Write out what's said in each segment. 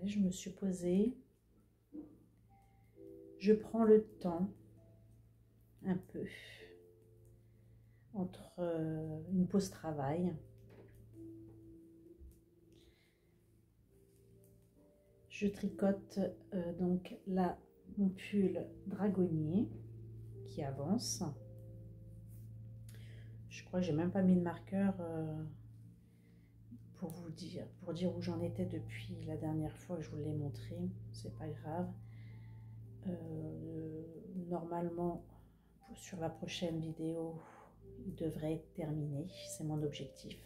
Je me suis posée. Je prends le temps un peu entre une pause travail. Je tricote donc là mon pull dragonnier qui avance. Je crois que j'ai même pas mis de marqueur pour dire où j'en étais depuis la dernière fois que je vous l'ai montré. C'est pas grave. Normalement, sur la prochaine vidéo, il devrait être terminé. C'est mon objectif.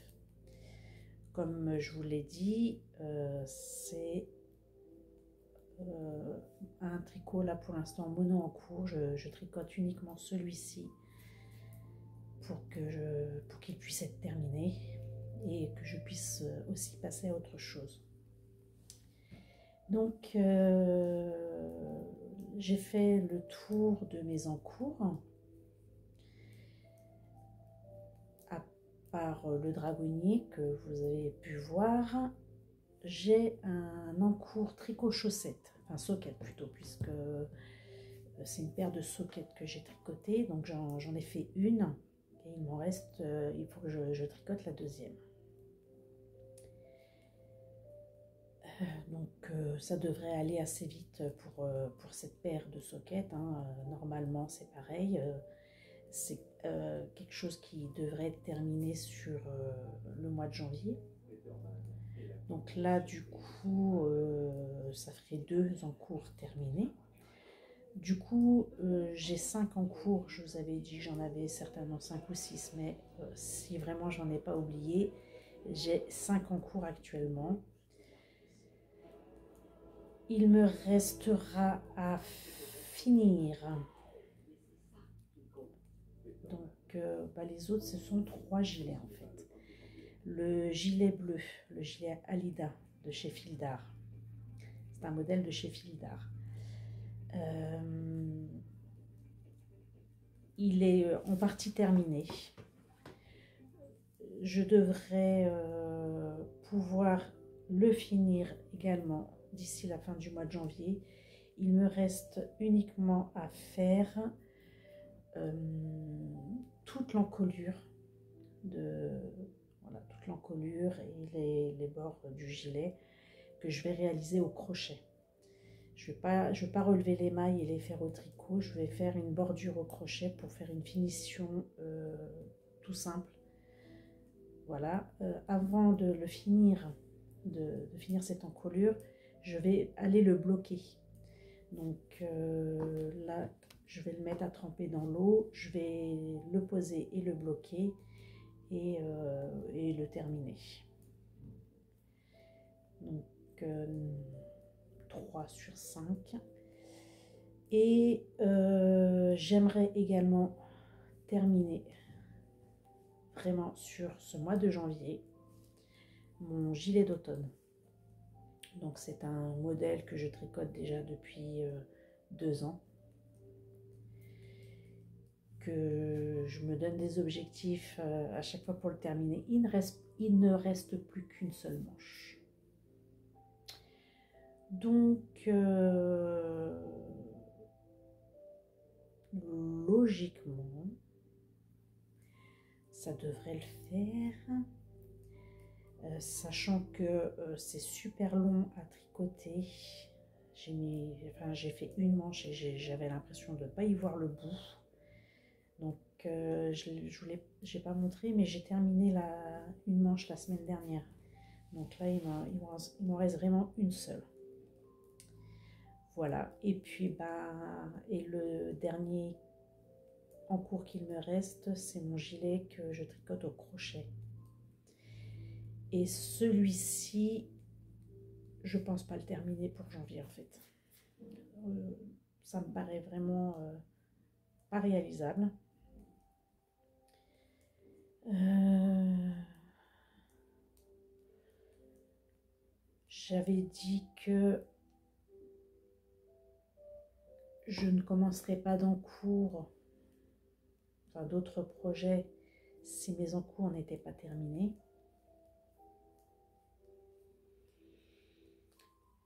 Comme je vous l'ai dit, c'est un tricot là pour l'instant mono en cours. Je tricote uniquement celui-ci pour qu'il puisse être terminé et que je puisse aussi passer à autre chose. Donc j'ai fait le tour de mes encours. À part le dragonnier que vous avez pu voir, j'ai un encours tricot chaussette, enfin soquette plutôt, puisque c'est une paire de soquettes que j'ai tricotées, donc j'en ai fait une et il m'en reste, il faut que je tricote la deuxième. Donc ça devrait aller assez vite pour cette paire de soquettes, hein. Normalement c'est pareil, c'est quelque chose qui devrait être terminé sur le mois de janvier. Donc là du coup ça ferait 2 encours terminés. Du coup j'ai 5 encours, je vous avais dit j'en avais certainement 5 ou 6, mais si vraiment j'en ai pas oublié, j'ai 5 encours actuellement. Il me restera à finir. Donc les autres, ce sont 3 gilets en fait. Le gilet bleu, le gilet Alida de chez Fildar. C'est un modèle de chez Fildar. Il est en partie terminé. Je devrais pouvoir le finir également d'ici la fin du mois de janvier. Il me reste uniquement à faire toute l'encolure toute l'encolure et les bords du gilet que je vais réaliser au crochet. Je vais pas relever les mailles et les faire au tricot, je vais faire une bordure au crochet pour faire une finition tout simple. Voilà, avant de le finir, de finir cette encolure, je vais aller le bloquer. Donc là, je vais le mettre à tremper dans l'eau, je vais le poser et le bloquer et le terminer. Donc 3 sur 5. Et j'aimerais également terminer vraiment sur ce mois de janvier mon gilet d'automne. Donc c'est un modèle que je tricote déjà depuis 2 ans, que je me donne des objectifs à chaque fois pour le terminer. Il ne reste plus qu'une seule manche. Donc logiquement ça devrait le faire, sachant que c'est super long à tricoter. J'ai fait une manche et j'avais l'impression de ne pas y voir le bout. Donc j'ai pas montré, mais j'ai terminé une manche la semaine dernière. Donc là il m'en reste vraiment une seule. Voilà, et puis et le dernier encours qu'il me reste, c'est mon gilet que je tricote au crochet. Et celui-ci, je pense pas le terminer pour janvier en fait. Ça me paraît vraiment pas réalisable. J'avais dit que je ne commencerai pas d'encours, enfin d'autres projets, si mes encours n'étaient pas terminés.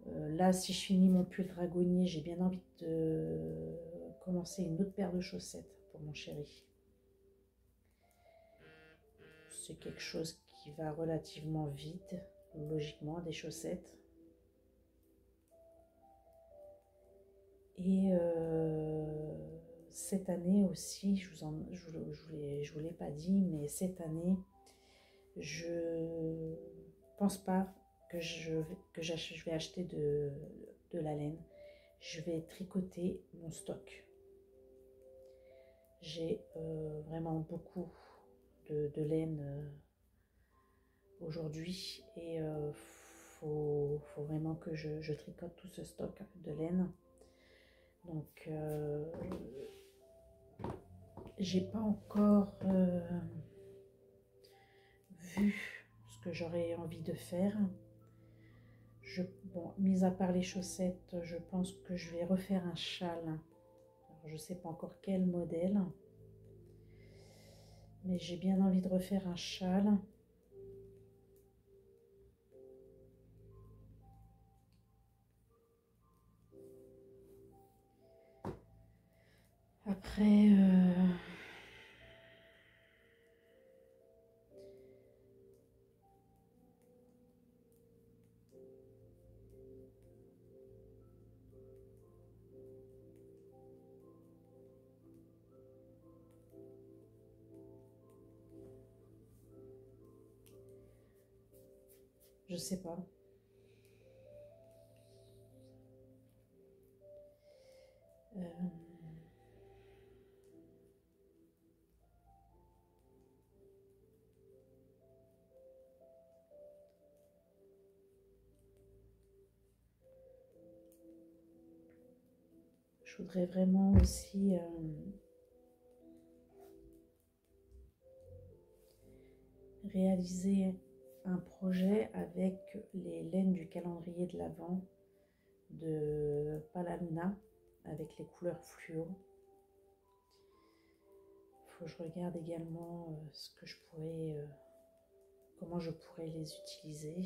Là, si je finis mon pull dragonnier, j'ai bien envie de commencer une autre paire de chaussettes pour mon chéri. C'est quelque chose qui va relativement vite, logiquement, des chaussettes. Et cette année aussi, je vous l'ai pas dit, mais cette année, je pense pas que je vais acheter de la laine. Je vais tricoter mon stock. J'ai vraiment beaucoup de laine aujourd'hui et faut vraiment que je tricote tout ce stock de laine. Donc j'ai pas encore vu ce que j'aurais envie de faire. Bon, mis à part les chaussettes, je pense que je vais refaire un châle. Alors, je sais pas encore quel modèle, mais j'ai bien envie de refaire un châle. Après, je sais pas. Euh, je voudrais vraiment aussi réaliser un projet avec les laines du calendrier de l'Avent de Palamina avec les couleurs fluo. Faut que je regarde également ce que je pourrais, comment je pourrais les utiliser.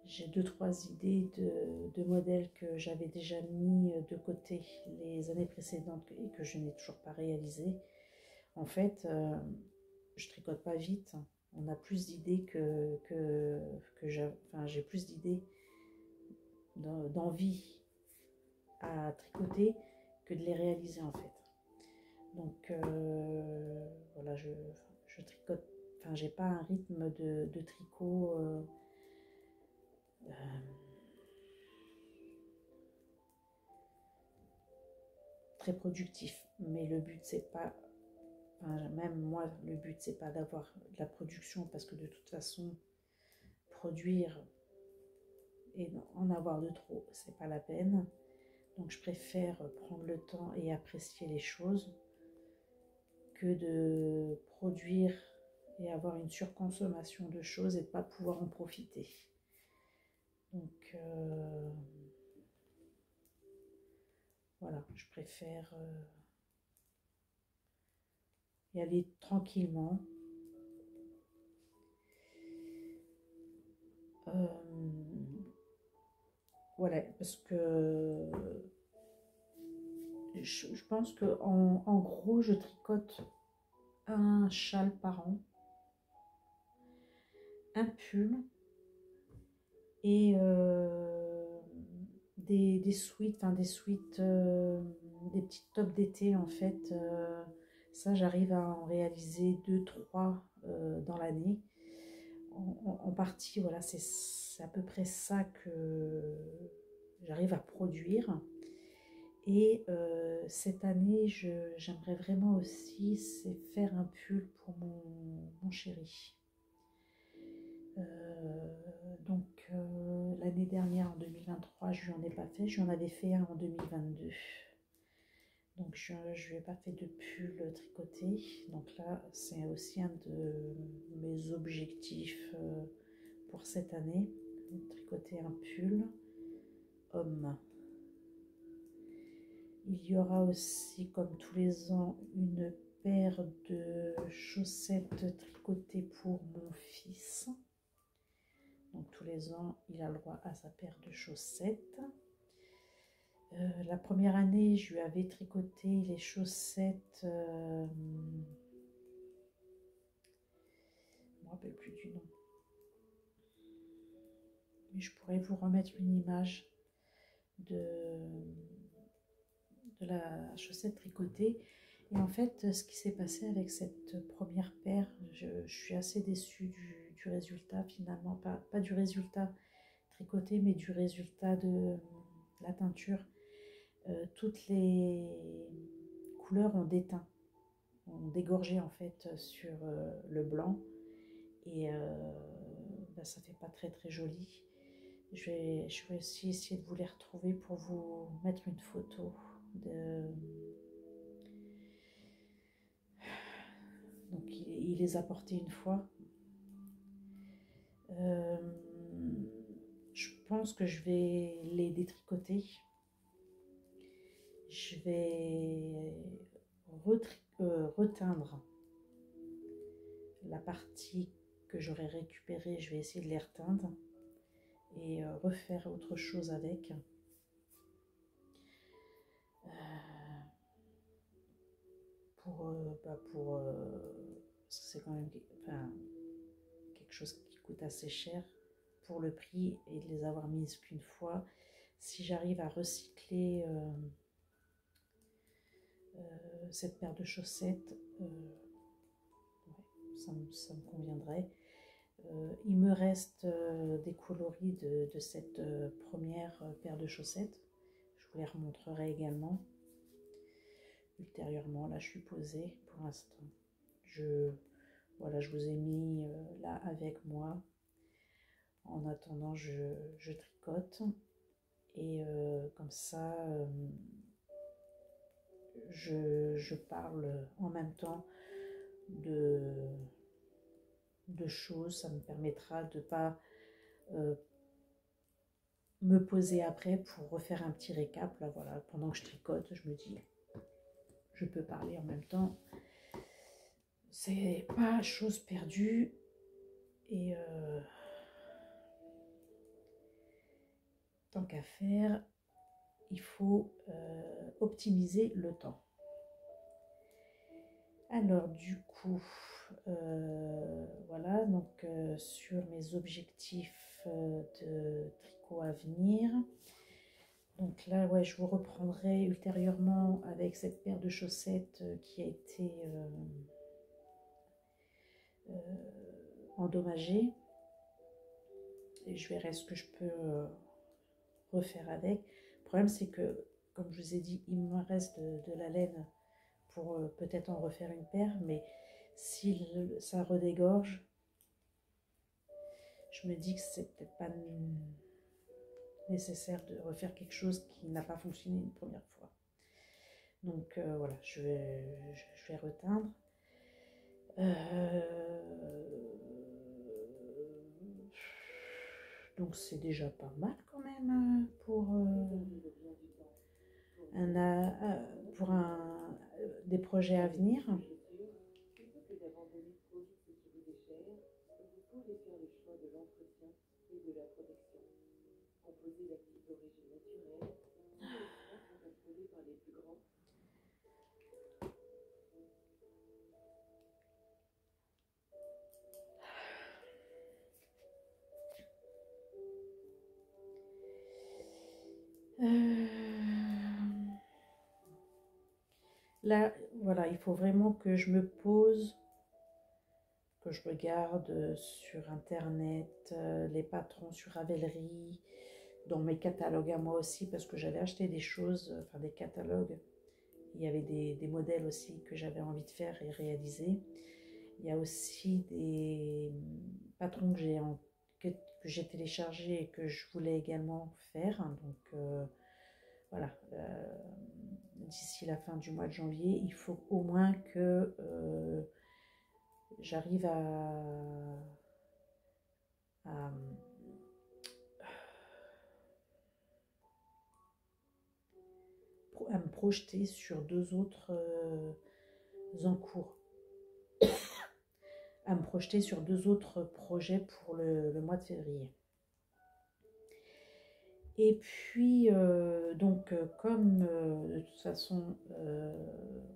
J'ai 2-3 idées de modèles que j'avais déjà mis de côté les années précédentes et que je n'ai toujours pas réalisé. En fait, je tricote pas vite. On a plus d'idées j'ai plus d'idées d'envie à tricoter que de les réaliser en fait. Donc voilà, je tricote, enfin j'ai pas un rythme de tricot très productif. Mais le but c'est pas, enfin, même moi le but c'est pas d'avoir de la production parce que de toute façon produire et en avoir de trop c'est pas la peine. Donc je préfère prendre le temps et apprécier les choses que de produire et avoir une surconsommation de choses et de ne pas pouvoir en profiter. Donc voilà, je préfère y aller tranquillement. Voilà, parce que je pense que en gros, je tricote un châle par an, un pull et des sweats, enfin des sweats, des petites tops d'été en fait. Ça, j'arrive à en réaliser 2-3 dans l'année. En partie, voilà, c'est à peu près ça que j'arrive à produire. Et cette année, j'aimerais vraiment aussi, c'est faire un pull pour mon chéri. Donc l'année dernière, en 2023, je lui en ai pas fait. Je lui en avais fait un en 2022. Donc je ne lui ai pas fait de pull tricoté. Donc là, c'est aussi un de mes objectifs pour cette année. Tricoter un pull homme. Il y aura aussi, comme tous les ans, une paire de chaussettes tricotées pour mon fils. Donc tous les ans, il a le droit à sa paire de chaussettes. La première année, je lui avais tricoté les chaussettes, je ne me rappelle plus du nom, mais je pourrais vous remettre une image de la chaussette tricotée. Et en fait, ce qui s'est passé avec cette première paire, je suis assez déçue du résultat finalement, pas du résultat tricoté, mais du résultat de la teinture. Toutes les couleurs ont déteint, ont dégorgé en fait sur le blanc, et ça fait pas très très joli. Je vais aussi essayer de vous les retrouver pour vous mettre une photo de... Donc il les a portées une fois. Je pense que je vais les détricoter. Je vais reteindre la partie que j'aurais récupérée. Je vais essayer de les reteindre et refaire autre chose avec. Parce que c'est quand même quelque chose qui coûte assez cher pour le prix, et de les avoir mises qu'une fois. Si j'arrive à recycler cette paire de chaussettes, ça me conviendrait. Il me reste des coloris de cette première paire de chaussettes. Je vous les remontrerai également ultérieurement. Là, je suis posée pour l'instant. Voilà, je vous ai mis là avec moi. En attendant, je tricote. Et comme ça, je parle en même temps de choses. Ça me permettra de ne pas me poser après pour refaire un petit récap. Là, voilà, pendant que je tricote, je me dis, je peux parler en même temps. C'est pas chose perdue. Et tant qu'à faire, il faut optimiser le temps. Alors du coup, voilà, donc sur mes objectifs de tricot à venir. Donc là, ouais, je vous reprendrai ultérieurement avec cette paire de chaussettes qui a été endommagée. Et je verrai ce que je peux refaire avec. Le problème, c'est que, comme je vous ai dit, il me reste de la laine pour peut-être en refaire une paire, mais si ça redégorge, je me dis que c'est peut-être pas nécessaire de refaire quelque chose qui n'a pas fonctionné une première fois. Donc voilà, je vais reteindre. Donc c'est déjà pas mal quand même pour des projets à venir. Là, voilà, il faut vraiment que je me pose, que je regarde sur internet les patrons sur Ravelry, dans mes catalogues à moi aussi, parce que j'avais acheté des choses, enfin des catalogues. Il y avait des modèles aussi que j'avais envie de faire et réaliser. Il y a aussi des patrons que j'ai téléchargés et que je voulais également faire. Donc voilà, d'ici la fin du mois de janvier, il faut au moins que j'arrive à me projeter sur deux autres en cours, à me projeter sur 2 autres projets pour le mois de février. Et puis, comme de toute façon,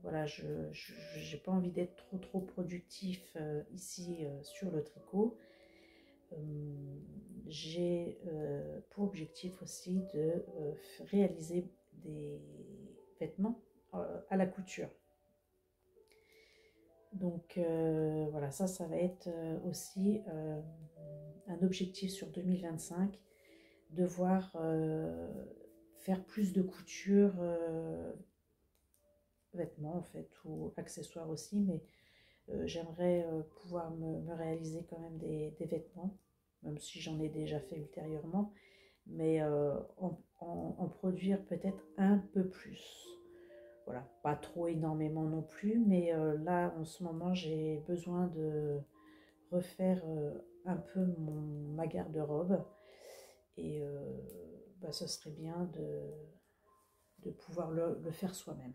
voilà, je n'ai pas envie d'être trop productif ici sur le tricot, j'ai pour objectif aussi de réaliser des vêtements à la couture. Donc voilà, ça va être aussi un objectif sur 2025, devoir faire plus de couture vêtements en fait, ou accessoires aussi, mais j'aimerais pouvoir me réaliser quand même des vêtements, même si j'en ai déjà fait ultérieurement, mais en produire peut-être un peu plus. Voilà, pas trop énormément non plus, mais là en ce moment j'ai besoin de refaire un peu ma garde-robe, et ce serait bien de pouvoir le faire soi-même.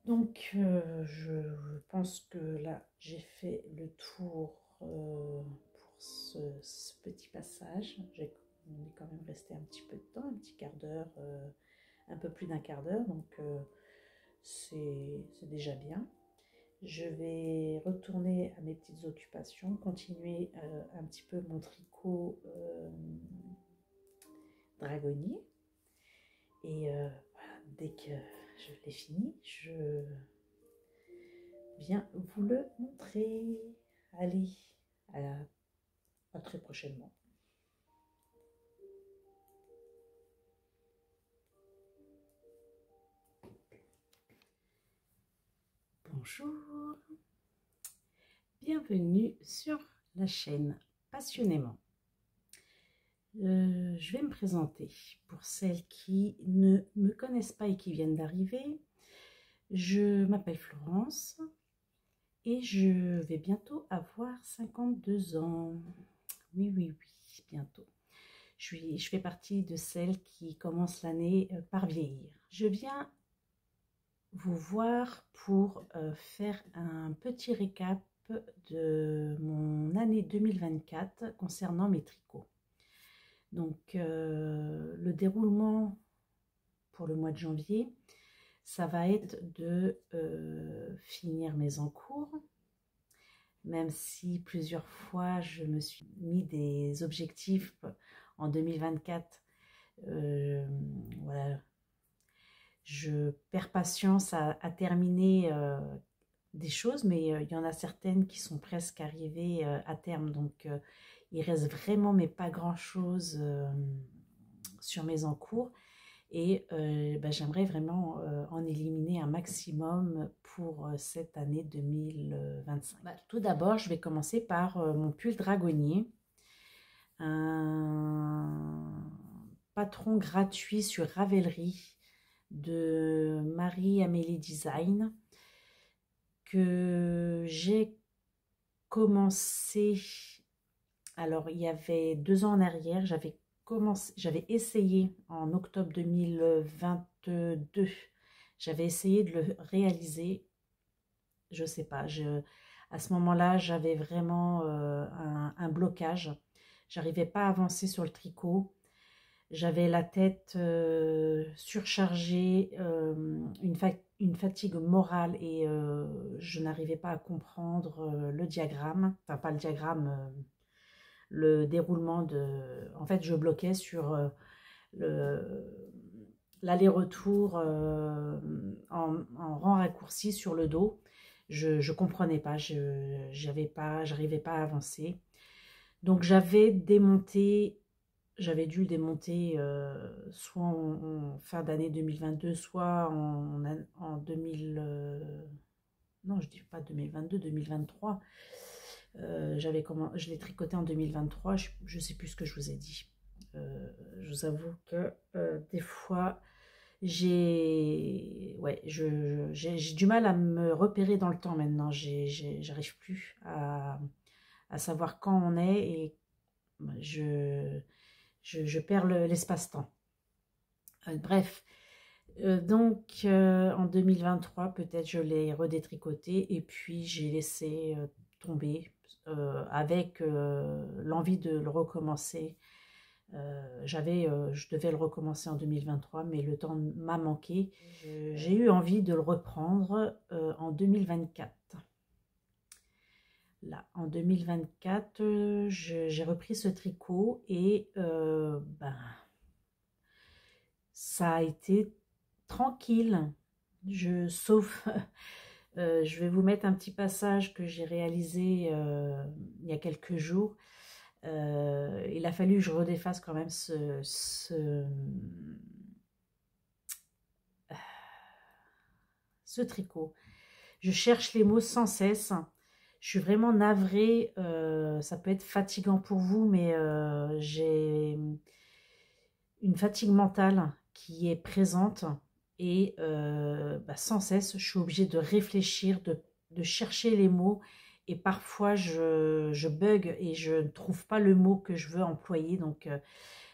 Donc je pense que là j'ai fait le tour pour ce petit passage. On est quand même resté un petit peu de temps, un petit quart d'heure, un peu plus d'un quart d'heure, donc c'est déjà bien. Je vais retourner à mes petites occupations, continuer un petit peu mon tricot dragonnier, et voilà, dès que je l'ai fini, je viens vous le montrer. Allez, à très prochainement. Bonjour, bienvenue sur la chaîne Passionnément. Je vais me présenter pour celles qui ne me connaissent pas et qui viennent d'arriver. Je m'appelle Florence et je vais bientôt avoir 52 ans. Oui, bientôt. Je fais partie de celles qui commencent l'année par vieillir. Je viens vous voir pour faire un petit récap de mon année 2024 concernant mes tricots. Donc le déroulement pour le mois de janvier, ça va être de finir mes encours, même si plusieurs fois je me suis mis des objectifs en 2024. Voilà, je perds patience à terminer des choses, mais il y en a certaines qui sont presque arrivées à terme, donc il reste vraiment mais pas grand chose sur mes encours, et j'aimerais vraiment en éliminer un maximum pour cette année 2025. Tout d'abord, je vais commencer par mon pull dragonnier, un patron gratuit sur Ravelry de Marie-Amélie Design, que j'ai commencé, alors il y avait 2 ans en arrière, j'avais essayé en octobre 2022, j'avais essayé de le réaliser. Je sais pas, à ce moment-là, j'avais vraiment un blocage. J'arrivais pas à avancer sur le tricot. J'avais la tête surchargée, une fatigue morale, et je n'arrivais pas à comprendre le diagramme, enfin pas le diagramme, le déroulement de... En fait, je bloquais sur l'aller-retour en rang raccourci sur le dos. Je comprenais pas, j'arrivais pas à avancer. Donc j'avais dû le démonter soit en fin d'année 2022, soit en 2000... non, je dis pas 2022, 2023. Je l'ai tricoté en 2023, je ne sais plus ce que je vous ai dit. Je vous avoue que des fois, j'ai du mal à me repérer dans le temps maintenant. J'arrive plus à savoir quand on est, et je perds l'espace-temps. Bref, En 2023, peut-être je l'ai redétricoté et puis j'ai laissé tomber avec l'envie de le recommencer. Je devais le recommencer en 2023, mais le temps m'a manqué. J'ai eu envie de le reprendre en 2024. Là, en 2024, j'ai repris ce tricot et ben, ça a été tranquille. Sauf, je vais vous mettre un petit passage que j'ai réalisé il y a quelques jours. Il a fallu que je redéfasse quand même ce tricot. Je cherche les mots sans cesse. Je suis vraiment navrée. Ça peut être fatigant pour vous, mais j'ai une fatigue mentale qui est présente et bah, sans cesse, je suis obligée de réfléchir, de chercher les mots et parfois je bug et je ne trouve pas le mot que je veux employer. Donc,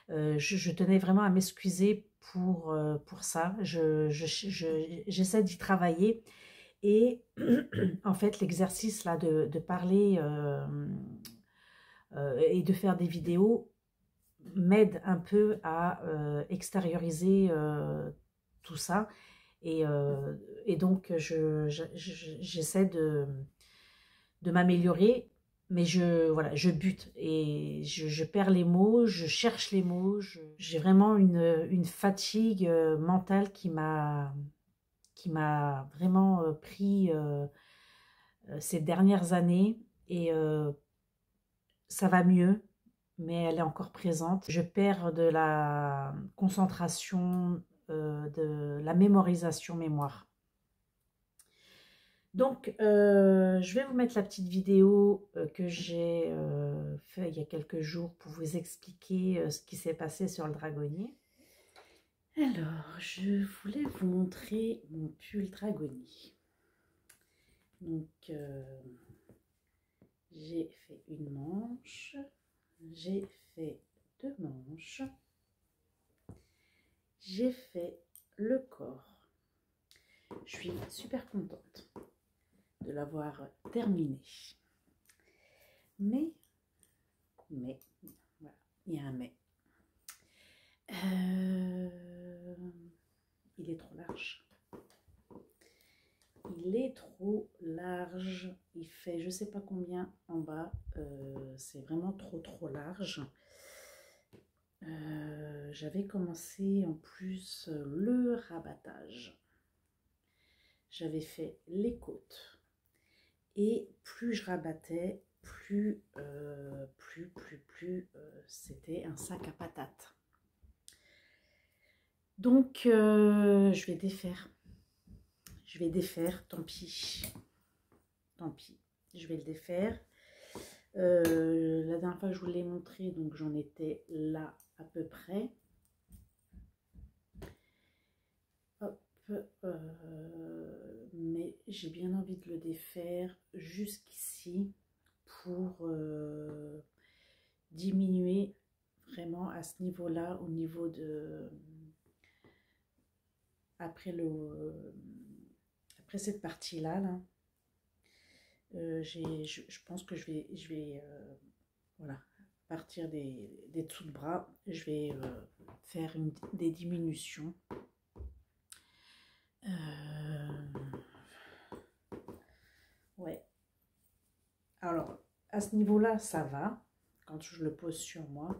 je tenais vraiment à m'excuser pour ça. J'essaie d'y travailler et en fait, l'exercice là de parler et de faire des vidéos m'aide un peu à extérioriser tout ça. Et donc, j'essaie de m'améliorer, mais voilà, je bute et je perds les mots, je cherche les mots. J'ai vraiment une fatigue mentale qui m'a vraiment pris ces dernières années et ça va mieux, mais elle est encore présente. Je perds de la concentration, de la mémorisation mémoire. Donc, je vais vous mettre la petite vidéo que j'ai fait il y a quelques jours pour vous expliquer ce qui s'est passé sur le dragonnier. Alors, je voulais vous montrer mon pull dragonnier. Donc, j'ai fait une manche, j'ai fait 2 manches, j'ai fait le corps. Je suis super contente de l'avoir terminé. Mais, voilà, il y a un mais. Il est trop large. Il est trop large. Il fait je sais pas combien en bas. C'est vraiment trop large. J'avais commencé en plus le rabattage. J'avais fait les côtes. Et plus je rabattais, plus c'était un sac à patates. Donc, je vais défaire. Je vais défaire, tant pis. Tant pis, je vais le défaire. La dernière fois, je vous l'ai montré, donc j'en étais là à peu près. Hop, mais j'ai bien envie de le défaire jusqu'ici pour diminuer vraiment à ce niveau-là, au niveau de... Après cette partie-là, là, je pense que je vais voilà, partir des dessous de bras, je vais faire des diminutions. Ouais. Alors, à ce niveau-là, ça va, quand je le pose sur moi,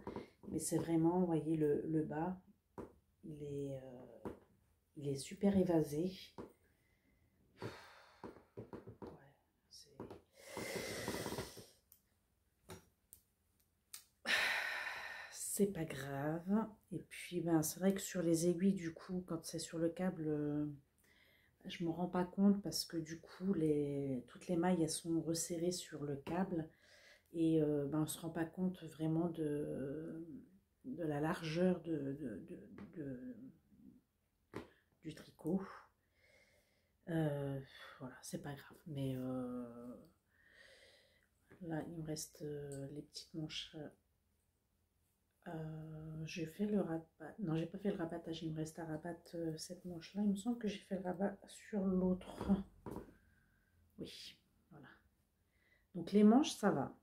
mais c'est vraiment, vous voyez, le bas, il est super évasé. C'est pas grave. Et puis, ben, c'est vrai que sur les aiguilles, du coup, quand c'est sur le câble, je ne me rends pas compte parce que du coup, toutes les mailles, elles sont resserrées sur le câble. Et ben, on ne se rend pas compte vraiment de la largeur du tricot. Voilà, c'est pas grave. Mais là, il me reste les petites manches j'ai fait le rabat. Non, j'ai pas fait le rabattage. Il me reste à rabattre cette manche-là. Il me semble que j'ai fait le rabat sur l'autre. Oui, voilà. Donc les manches, ça va.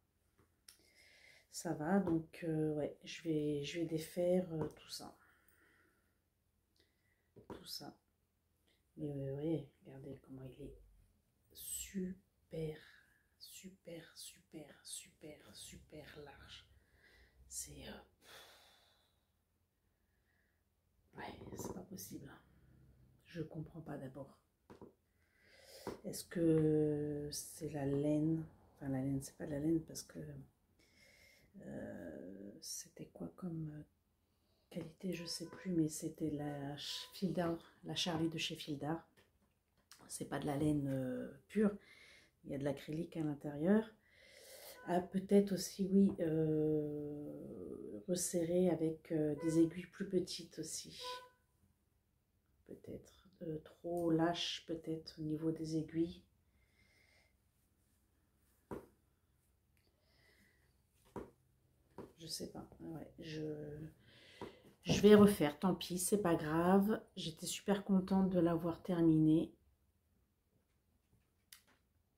Ça va. Donc ouais, je vais défaire tout ça. Tout ça. Mais oui, regardez comment il est super, super, super, super, super large. C'est ouais, c'est pas possible. Je comprends pas d'abord. Est-ce que c'est la laine? Enfin, la laine, c'est pas de la laine parce que c'était quoi comme qualité, je sais plus, mais c'était la Fildar, la Charlie de chez Fildar. C'est pas de la laine pure, il y a de l'acrylique à l'intérieur. Ah, peut-être aussi, oui, resserré avec des aiguilles plus petites aussi. Peut-être trop lâche, peut-être au niveau des aiguilles. Je sais pas. Ouais, je vais refaire, tant pis, c'est pas grave. J'étais super contente de l'avoir terminé.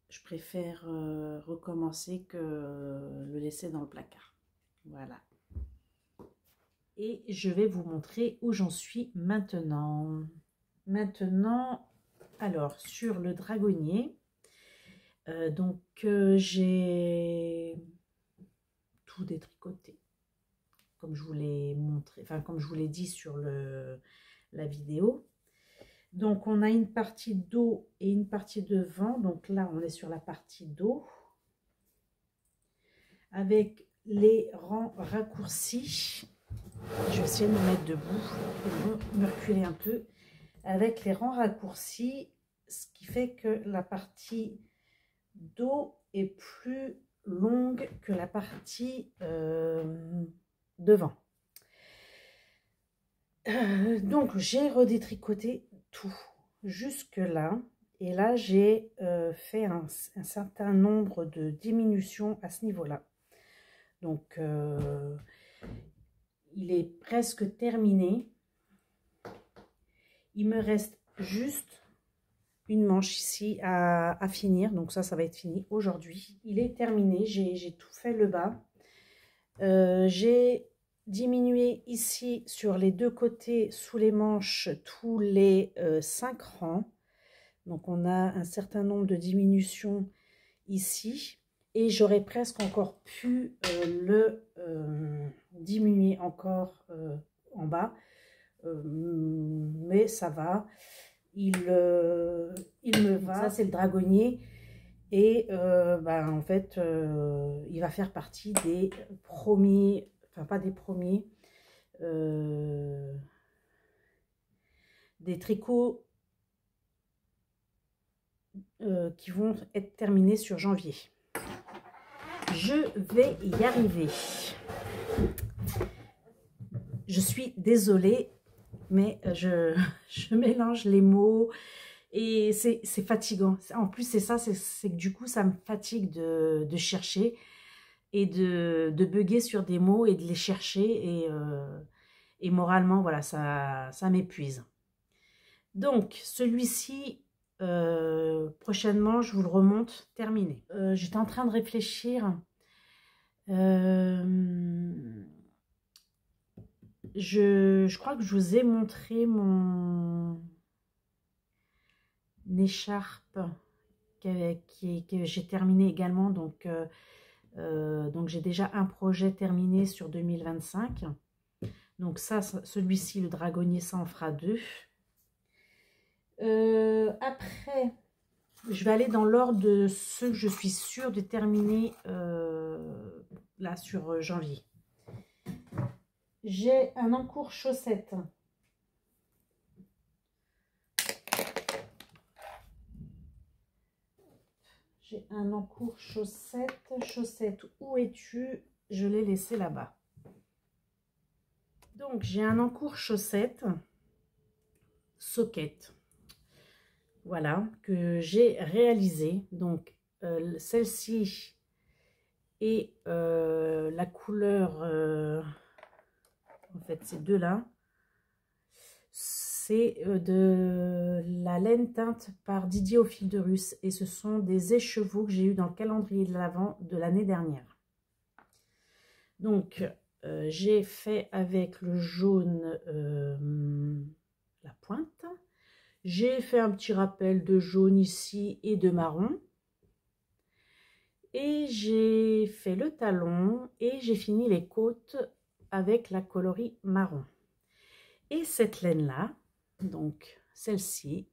Je préfère recommencer que le laisser dans le placard. Voilà. Et je vais vous montrer où j'en suis maintenant. Maintenant, alors, sur le dragonnier, j'ai tout détricoté. Comme je vous l'ai montré, enfin comme je vous l'ai dit sur la vidéo. Donc on a une partie dos et une partie devant. Donc là on est sur la partie dos avec les rangs raccourcis. Je vais essayer de me mettre debout pour me reculer un peu. Avec les rangs raccourcis, ce qui fait que la partie dos est plus longue que la partie devant. Donc j'ai redétricoté tout jusque là et là j'ai fait un certain nombre de diminutions à ce niveau là. Donc il est presque terminé. Il me reste juste une manche ici à finir, donc ça va être fini aujourd'hui. Il est terminé, j'ai tout fait le bas. J'ai diminué ici sur les deux côtés sous les manches tous les 5 rangs. Donc on a un certain nombre de diminutions ici. Et j'aurais presque encore pu le diminuer encore en bas. Mais ça va. Il me va. Ça c'est le dragonnier. Et en fait, il va faire partie des premiers, enfin pas des premiers, des tricots qui vont être terminés sur janvier. Je vais y arriver. Je suis désolée, mais je mélange les mots. Et c'est fatigant. En plus, c'est ça, c'est que du coup, ça me fatigue de chercher et de bugger sur des mots et de les chercher. Et moralement, voilà, ça m'épuise. Donc, celui-ci, prochainement, je vous le remonte terminé. J'étais en train de réfléchir. Je crois que je vous ai montré mon écharpe que j'ai terminé également, donc j'ai déjà un projet terminé sur 2025. Donc ça celui-ci, le dragonnier, ça en fera 2. Après je vais aller dans l'ordre de ceux que je suis sûre de terminer là sur janvier. J'ai un encours chaussette. J'ai un encours chaussette. Chaussette, où es-tu? Je l'ai laissé là-bas. Donc, j'ai un encours chaussette socket. Voilà, que j'ai réalisé. Donc, celle-ci est la couleur en fait, ces deux-là. C'est de la laine teinte par Didier au fil de Russe. Et ce sont des écheveaux que j'ai eu dans le calendrier de l'Avent de l'année dernière. Donc, j'ai fait avec le jaune la pointe. J'ai fait un petit rappel de jaune ici et de marron. Et j'ai fait le talon et j'ai fini les côtes avec la coloris marron. Et cette laine-là, donc celle-ci,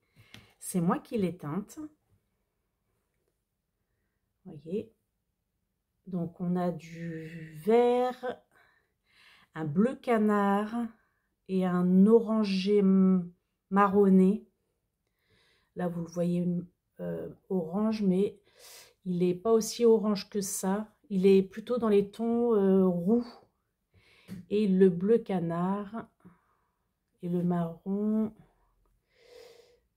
c'est moi qui l'ai teinte. Voyez. Donc on a du vert, un bleu canard et un orangé marronné. Là vous le voyez orange, mais il n'est pas aussi orange que ça. Il est plutôt dans les tons roux. Et le bleu canard et le marron.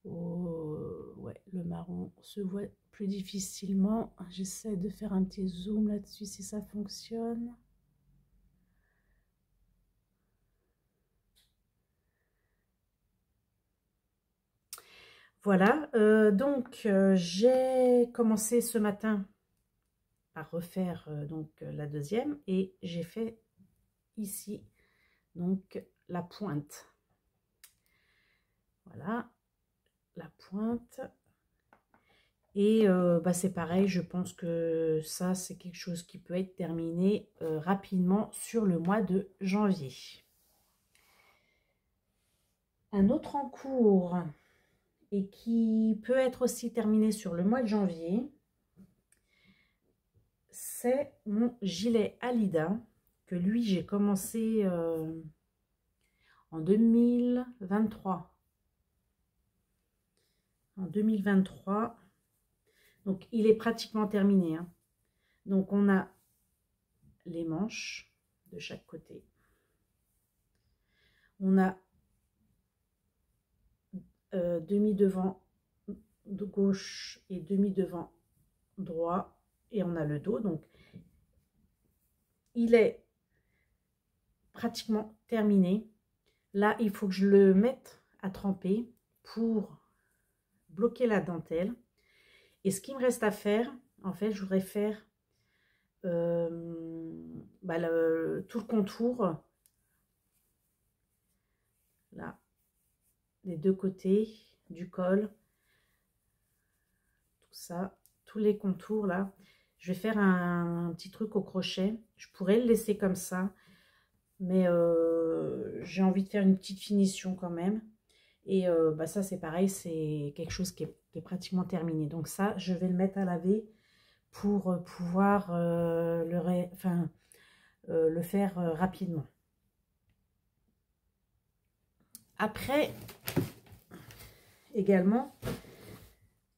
Oh, ouais, le marron se voit plus difficilement. J'essaie de faire un petit zoom là-dessus si ça fonctionne. Voilà, donc j'ai commencé ce matin à refaire la deuxième et j'ai fait ici donc la pointe. Voilà, la pointe. Et c'est pareil, je pense que ça, c'est quelque chose qui peut être terminé rapidement sur le mois de janvier. Un autre en cours et qui peut être aussi terminé sur le mois de janvier, c'est mon gilet Alida, que lui, j'ai commencé en 2023. En 2023. Donc, il est pratiquement terminé. Hein. Donc, on a les manches de chaque côté. On a demi-devant de gauche et demi-devant droit. Et on a le dos. Donc, il est pratiquement terminé. Là, il faut que je le mette à tremper pour bloquer la dentelle. Et ce qu'il me reste à faire, en fait, je voudrais faire tout le contour, là, des deux côtés du col, tout ça, tous les contours là. Je vais faire un petit truc au crochet. Je pourrais le laisser comme ça, mais j'ai envie de faire une petite finition quand même. Et ça, c'est pareil, c'est quelque chose qui est pratiquement terminé. Donc ça, je vais le mettre à laver pour pouvoir le faire rapidement. Après, également,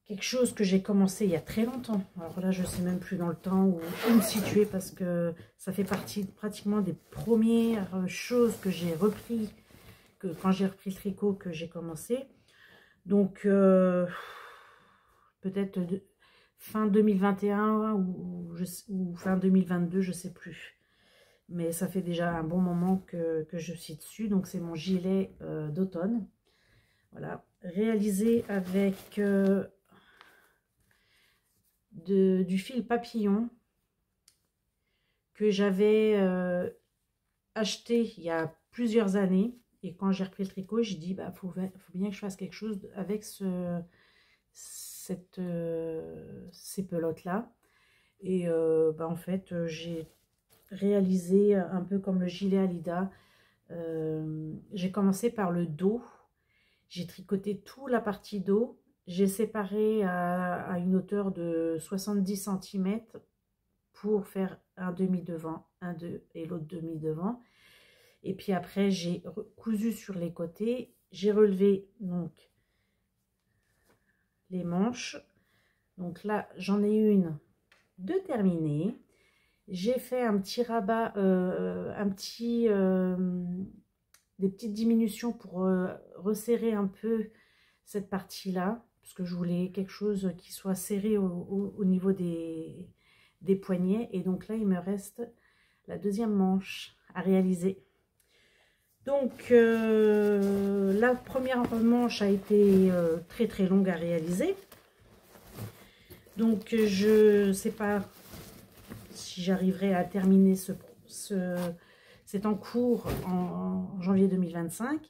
quelque chose que j'ai commencé il y a très longtemps. Alors là, je ne sais même plus dans le temps où me situer parce que ça fait partie pratiquement des premières choses que j'ai repris, quand j'ai repris le tricot que j'ai commencé. Donc, peut-être fin 2021 ou fin 2022, je ne sais plus. Mais ça fait déjà un bon moment que je suis dessus. Donc, c'est mon gilet d'automne. Voilà, réalisé avec du fil papillon que j'avais acheté il y a plusieurs années. Et quand j'ai repris le tricot, j'ai dit, bah, faut bien que je fasse quelque chose avec ces pelotes-là. Et en fait, j'ai réalisé un peu comme le gilet Alida. J'ai commencé par le dos. J'ai tricoté toute la partie dos. J'ai séparé à une hauteur de 70 cm pour faire un demi-devant, et l'autre demi-devant. Et puis après, j'ai cousu sur les côtés. J'ai relevé donc les manches. Donc là, j'en ai une de terminée. J'ai fait un petit rabat, des petites diminutions pour resserrer un peu cette partie-là, parce que je voulais quelque chose qui soit serré au niveau des poignets. Et donc là, il me reste la deuxième manche à réaliser. Donc, la première manche a été très très longue à réaliser. Donc, je ne sais pas si j'arriverai à terminer c'est en cours en janvier 2025,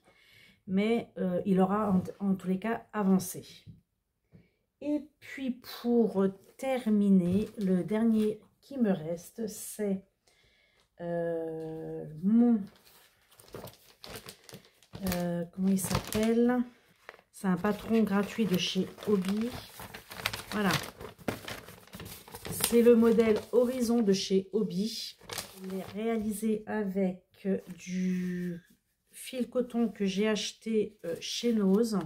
mais il aura en tous les cas avancé. Et puis pour terminer, le dernier qui me reste, c'est comment il s'appelle? C'est un patron gratuit de chez Hobby. Voilà. C'est le modèle Horizon de chez Hobby. Il est réalisé avec du fil coton que j'ai acheté chez Nose.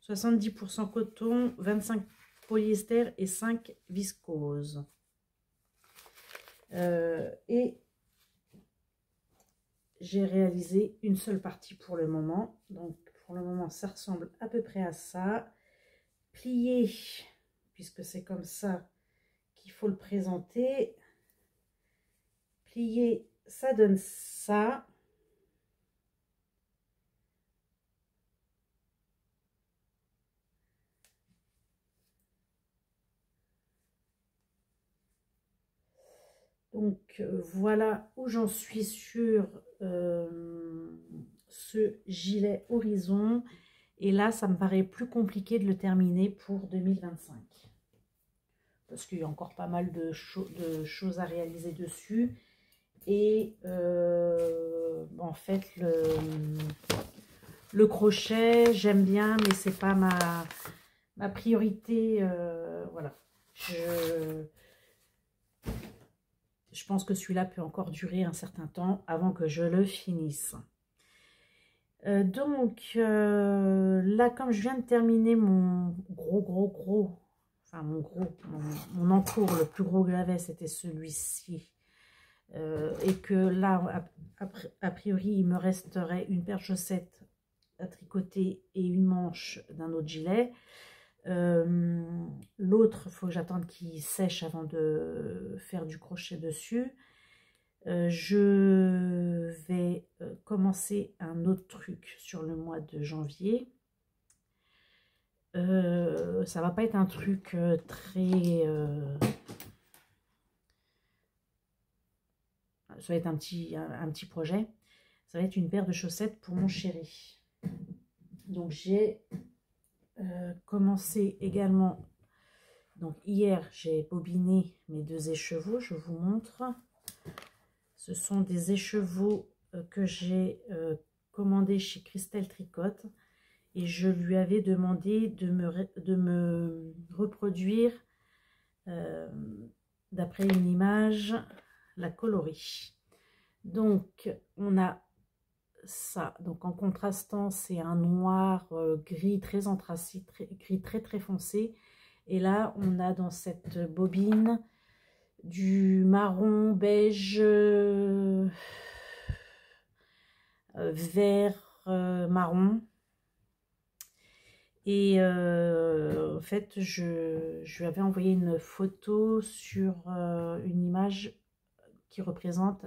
70% coton, 25 polyester et 5 viscose. Et j'ai réalisé une seule partie pour le moment. Donc pour le moment ça ressemble à peu près à ça. Plié, puisque c'est comme ça qu'il faut le présenter. Plié, ça donne ça. Donc voilà où j'en suis sur ce gilet Horizon. Et là, ça me paraît plus compliqué de le terminer pour 2025. Parce qu'il y a encore pas mal de choses à réaliser dessus. Et en fait, le crochet, j'aime bien, mais c'est pas ma priorité. Voilà. Je pense que celui-là peut encore durer un certain temps avant que je le finisse. Donc là, comme je viens de terminer mon enfin mon encours, le plus gros que j'avais, c'était celui-ci. Et que là, a priori, il me resterait une paire de chaussettes à tricoter et une manche d'un autre gilet. L'autre, il faut que j'attende qu'il sèche avant de faire du crochet dessus. Je vais commencer un autre truc sur le mois de janvier. Ça va pas être un truc très... ça va être un petit projet. Ça va être une paire de chaussettes pour mon chéri. Donc j'ai commencé également. Donc hier, j'ai bobiné mes 2 écheveaux. Je vous montre. Ce sont des écheveaux que j'ai commandés chez Christelle Tricotte. Et je lui avais demandé de me reproduire, d'après une image, la coloris. Donc, on a ça. Donc, en contrastant, c'est un noir gris très anthracite, gris très très foncé. Et là, on a dans cette bobine du marron, beige, vert, marron. Et en fait, je lui avais envoyé une photo sur une image qui représente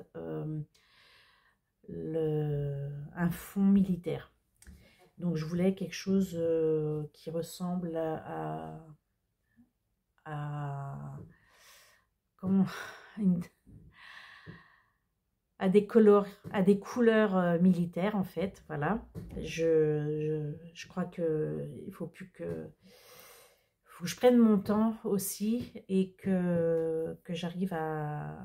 un fond militaire. Donc, je voulais quelque chose qui ressemble comment, à des couleurs militaires, en fait. Voilà. Je crois qu'il faut plus que... faut que je prenne mon temps aussi et que j'arrive à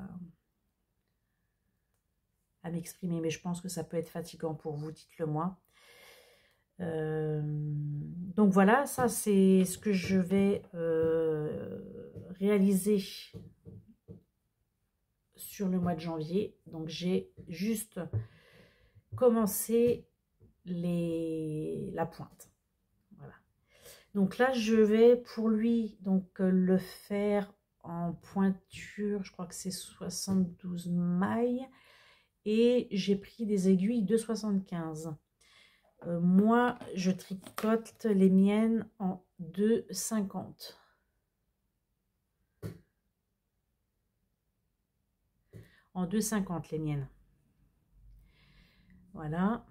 m'exprimer. Mais je pense que ça peut être fatigant pour vous, dites-le moi. Donc voilà, ça c'est ce que je vais réaliser sur le mois de janvier. Donc j'ai juste commencé la pointe. Voilà. Donc là je vais pour lui donc le faire en pointure. Je crois que c'est 72 mailles et j'ai pris des aiguilles de 75. Moi je tricote les miennes en 2,50. En 2,50 les miennes. Voilà.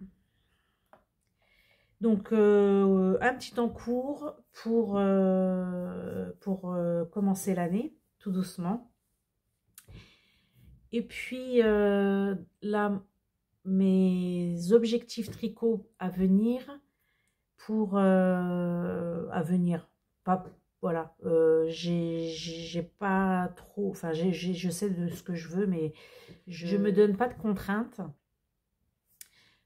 Donc, un petit temps court pour commencer l'année, tout doucement. Et puis, là, mes objectifs tricot à venir, pas, voilà, j'ai pas trop, enfin, je sais de ce que je veux, mais je me donne pas de contraintes.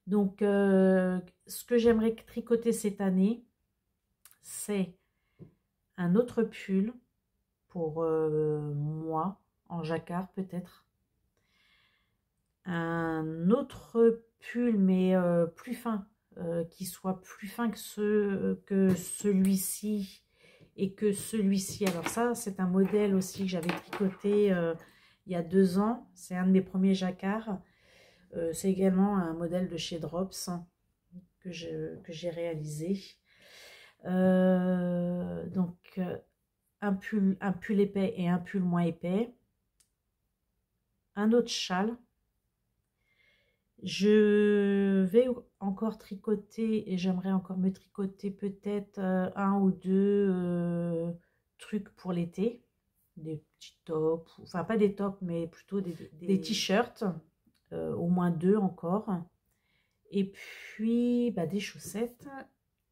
Donc, ce que j'aimerais tricoter cette année, c'est un autre pull pour moi, en jacquard peut-être. Un autre pull, mais plus fin, qui soit plus fin que celui-ci et que celui-ci. Alors ça, c'est un modèle aussi que j'avais tricoté il y a 2 ans. C'est un de mes premiers jacquards. C'est également un modèle de chez Drops que j'ai réalisé. Donc, un pull épais et un pull moins épais. Un autre châle. Je vais encore tricoter et j'aimerais encore me tricoter peut-être un ou deux trucs pour l'été. Des petits tops, enfin pas des tops, mais plutôt des t-shirts. Au moins 2 encore. Et puis bah, des chaussettes.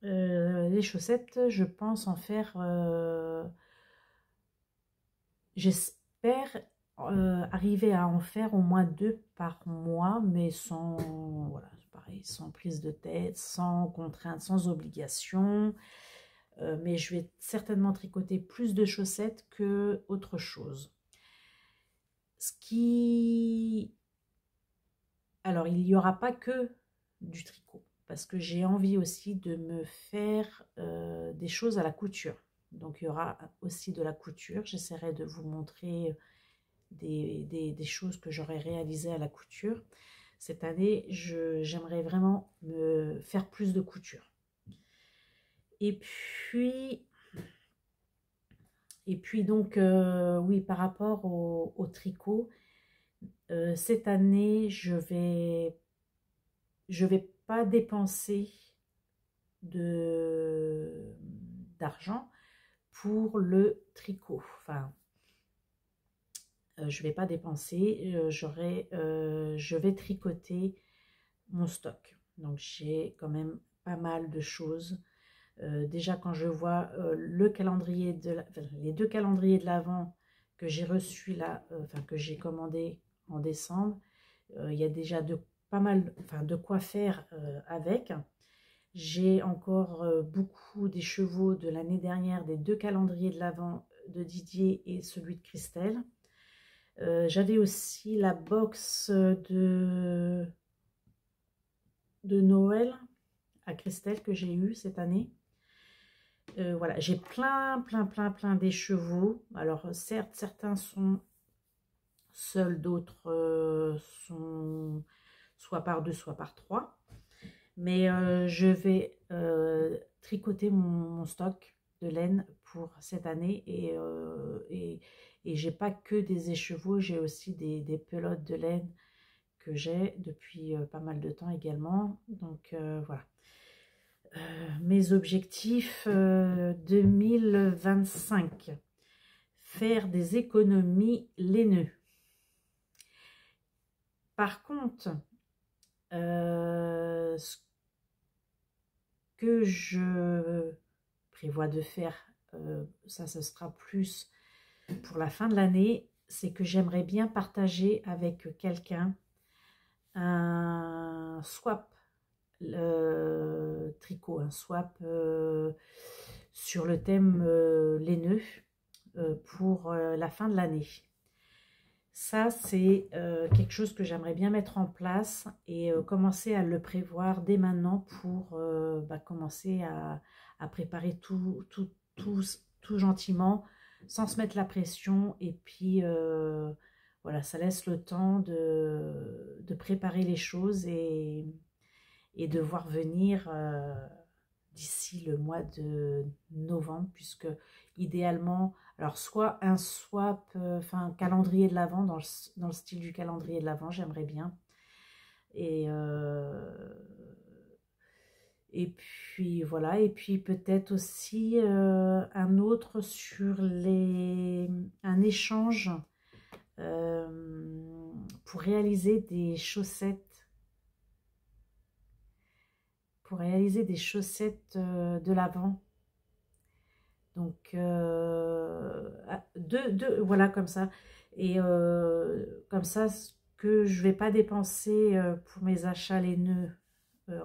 Les chaussettes, je pense en faire, j'espère arriver à en faire au moins 2 par mois, mais sans, voilà, c'est pareil, sans prise de tête, sans contrainte, sans obligation. Mais je vais certainement tricoter plus de chaussettes que autre chose. Alors, il n'y aura pas que du tricot, parce que j'ai envie aussi de me faire des choses à la couture. Donc, il y aura aussi de la couture. J'essaierai de vous montrer des choses que j'aurais réalisées à la couture. Cette année, j'aimerais vraiment me faire plus de couture. Et puis donc, oui, par rapport au tricot, cette année, je vais pas dépenser d'argent pour le tricot. Enfin, je vais pas dépenser, je vais tricoter mon stock. Donc j'ai quand même pas mal de choses. Déjà quand je vois le calendrier les 2 calendriers de l'Avent que j'ai reçus là, enfin que j'ai commandé en décembre, il y a déjà pas mal, enfin de quoi faire avec. J'ai encore beaucoup des chevaux de l'année dernière, des 2 calendriers de l'Avent de Didier et celui de Christelle. J'avais aussi la box de Noël à Christelle que j'ai eu cette année. Voilà, j'ai plein d'écheveaux. Alors certes, certains sont seuls, d'autres sont soit par 2, soit par 3. Mais je vais tricoter mon stock de laine pour cette année et j'ai pas que des écheveaux, j'ai aussi des pelotes de laine que j'ai depuis pas mal de temps également. Donc voilà. Mes objectifs 2025. Faire des économies laineux. Par contre, ce que je prévois de faire, ça ce sera plus pour la fin de l'année, c'est que j'aimerais bien partager avec quelqu'un un swap tricot, un swap sur le thème laineux pour la fin de l'année. Ça, c'est quelque chose que j'aimerais bien mettre en place et commencer à le prévoir dès maintenant pour commencer à préparer tout gentiment, sans se mettre la pression. Et puis, voilà, ça laisse le temps de préparer les choses et de voir venir d'ici le mois de novembre, puisque idéalement, alors soit un swap, enfin calendrier de l'Avent, dans le style du calendrier de l'Avent, j'aimerais bien. Et Et puis voilà, et puis peut-être aussi un autre sur un échange pour réaliser des chaussettes. Pour réaliser des chaussettes de l'Avent. Donc, voilà, comme ça. Et comme ça, ce que je ne vais pas dépenser pour mes achats laineux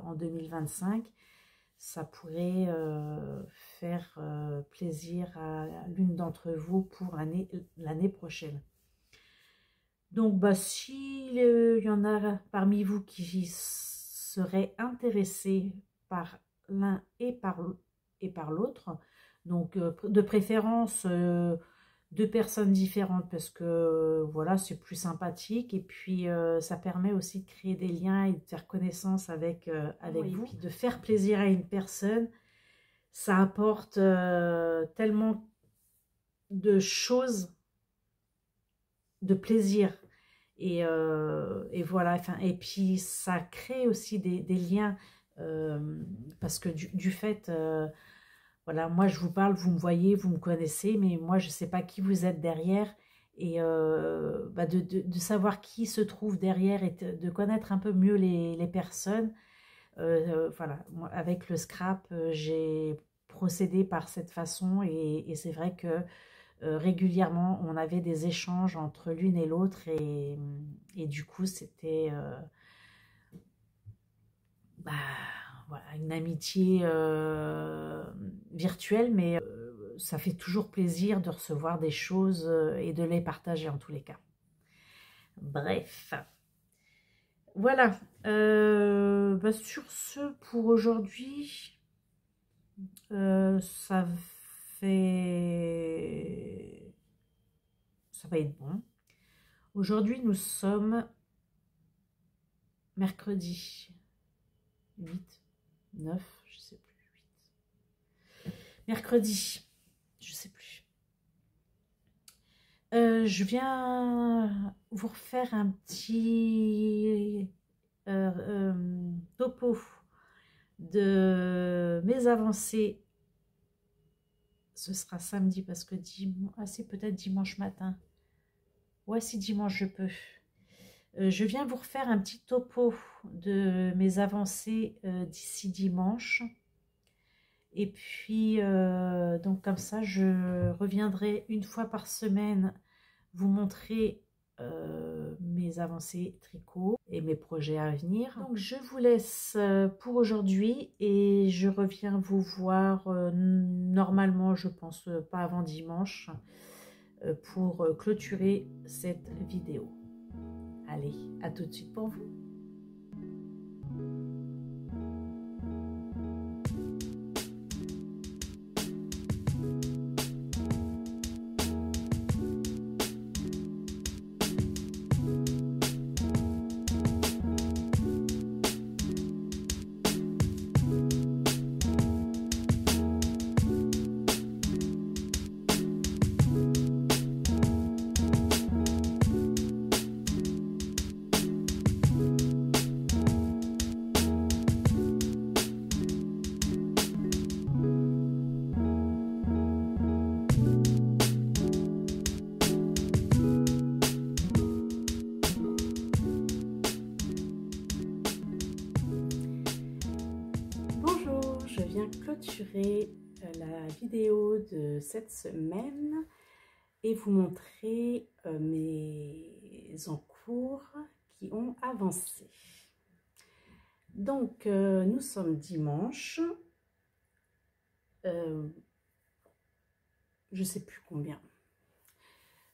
en 2025, ça pourrait faire plaisir à l'une d'entre vous pour l'année prochaine. Donc, bah, s'il y en a parmi vous qui seraient intéressés par l'un et par l'autre, donc de préférence deux personnes différentes parce que voilà, c'est plus sympathique et puis ça permet aussi de créer des liens et de faire connaissance avec vous. Et puis de faire plaisir à une personne, ça apporte tellement de choses, de plaisir. Et voilà, enfin, et puis ça crée aussi des liens parce que du fait, voilà, moi je vous parle, vous me voyez, vous me connaissez, mais moi je ne sais pas qui vous êtes derrière. Et bah, de savoir qui se trouve derrière et de connaître un peu mieux les personnes. Voilà, moi, avec le scrap, j'ai procédé par cette façon et c'est vrai que régulièrement, on avait des échanges entre l'une et l'autre et du coup, c'était bah, voilà, une amitié virtuelle, mais ça fait toujours plaisir de recevoir des choses et de les partager en tous les cas. Bref, voilà. Bah, sur ce, pour aujourd'hui, ça va être bon. Aujourd'hui, nous sommes mercredi 8, 9, je sais plus, 8. Mercredi, je sais plus. Je viens vous refaire un petit topo de mes avancées. Ce sera samedi parce que c'est peut-être dimanche matin. Ouais, si dimanche je peux. Je viens vous refaire un petit topo de mes avancées d'ici dimanche. Et puis, donc comme ça, je reviendrai une fois par semaine vous montrer mes avancées tricot et mes projets à venir. Donc, je vous laisse pour aujourd'hui et je reviens vous voir normalement, je pense pas avant dimanche, pour clôturer cette vidéo. Allez, à tout de suite pour vous. Je viens clôturer la vidéo de cette semaine et vous montrer mes encours qui ont avancé. Donc, nous sommes dimanche. Je ne sais plus combien.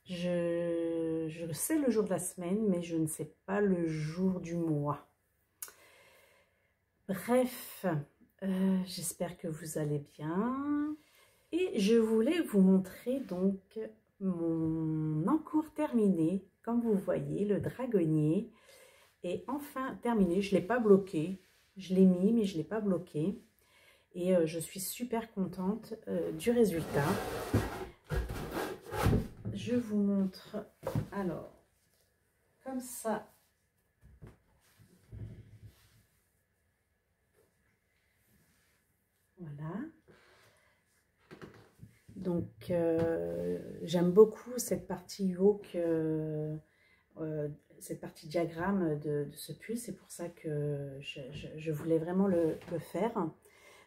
Je sais le jour de la semaine, mais je ne sais pas le jour du mois. Bref, j'espère que vous allez bien. Et je voulais vous montrer donc mon encours terminé. Comme vous voyez, le dragonnier est enfin terminé. Je ne l'ai pas bloqué. Je l'ai mis, mais je ne l'ai pas bloqué. Et je suis super contente du résultat. Je vous montre, alors, comme ça. Donc, j'aime beaucoup cette partie yoke, cette partie diagramme de ce pull. C'est pour ça que je voulais vraiment le faire.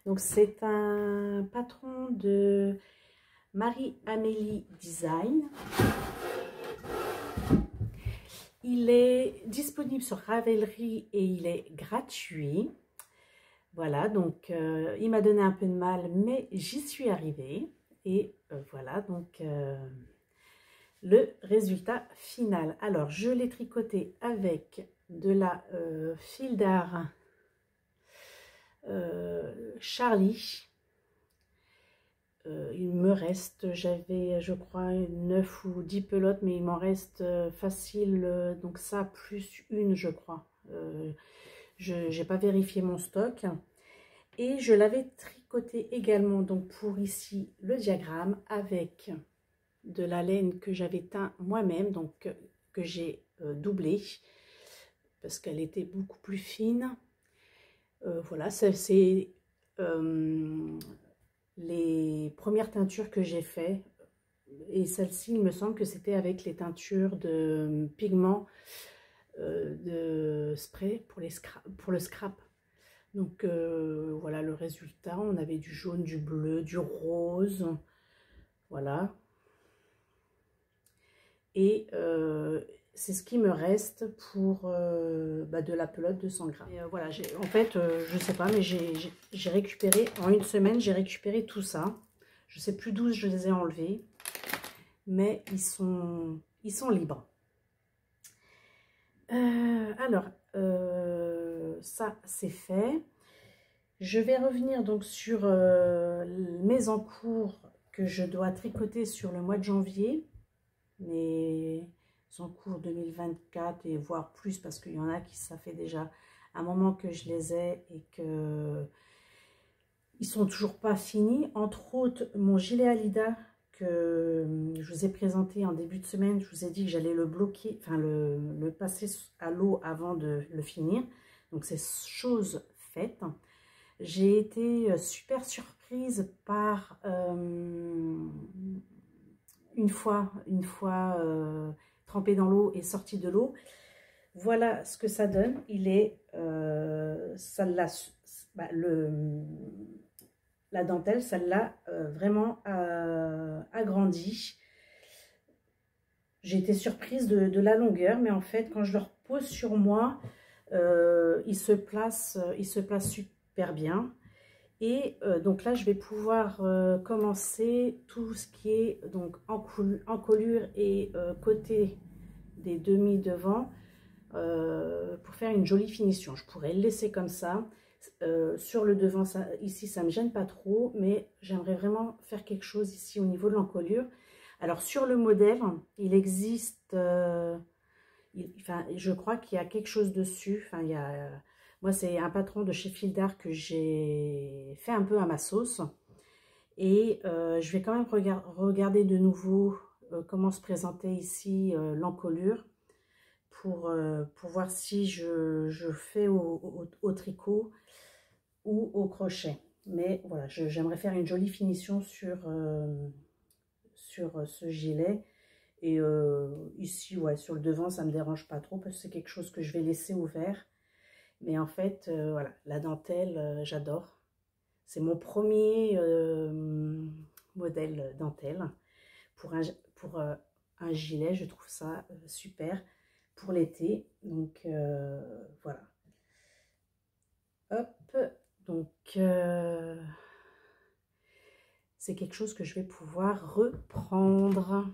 Donc, c'est un patron de Marie-Amélie Design. Il est disponible sur Ravelry et il est gratuit. Voilà, donc il m'a donné un peu de mal, mais j'y suis arrivée. Et voilà, donc le résultat final. Alors, je l'ai tricoté avec de la fil d'art Charlie. Il me reste, j'avais je crois 9 ou 10 pelotes, mais il m'en reste facile, donc ça plus une je crois. Je n'ai pas vérifié mon stock. Et je l'avais tricoté également, donc pour ici le diagramme, avec de la laine que j'avais teint moi-même, donc que j'ai doublé parce qu'elle était beaucoup plus fine. Voilà, c'est les premières teintures que j'ai fait, et celle-ci il me semble que c'était avec les teintures de pigments de spray pour le scrap. Donc voilà le résultat, on avait du jaune, du bleu, du rose, voilà. Et c'est ce qui me reste pour de la pelote de 100 grammes. Et, voilà, en fait, je sais pas, mais j'ai récupéré, en une semaine, j'ai récupéré tout ça. Je sais plus d'où je les ai enlevés, mais ils sont libres. Alors, ça, c'est fait. Je vais revenir donc sur mes encours que je dois tricoter sur le mois de janvier. Mes encours 2024 et voire plus, parce qu'il y en a qui, ça fait déjà un moment que je les ai et que ils sont toujours pas finis. Entre autres, mon gilet Alida que je vous ai présenté en début de semaine, je vous ai dit que j'allais le bloquer, enfin le passer à l'eau avant de le finir. Donc c'est chose faite. J'ai été super surprise par une fois trempé dans l'eau et sorti de l'eau. Voilà ce que ça donne. Il est la dentelle, ça l'a vraiment agrandi. J'ai été surprise de la longueur, mais en fait quand je le repose sur moi, il se place super bien. Et donc là, je vais pouvoir commencer tout ce qui est donc encolure et côté des demi devant pour faire une jolie finition. Je pourrais le laisser comme ça. Sur le devant, ici, ça ne me gêne pas trop, mais j'aimerais vraiment faire quelque chose ici au niveau de l'encolure. Alors, sur le modèle, il existe, je crois qu'il y a quelque chose dessus. Enfin, il y a... Moi, c'est un patron de chez Fil d'Art que j'ai fait un peu à ma sauce. Et je vais quand même regarder de nouveau comment se présentait ici l'encolure pour voir si je fais au tricot ou au crochet. Mais voilà, j'aimerais faire une jolie finition sur ce gilet. Et ici, ouais, sur le devant, ça ne me dérange pas trop parce que c'est quelque chose que je vais laisser ouvert. Mais en fait, voilà, la dentelle, j'adore. C'est mon premier modèle dentelle. Pour un gilet, je trouve ça super pour l'été. Donc, voilà. Hop, donc, c'est quelque chose que je vais pouvoir reprendre.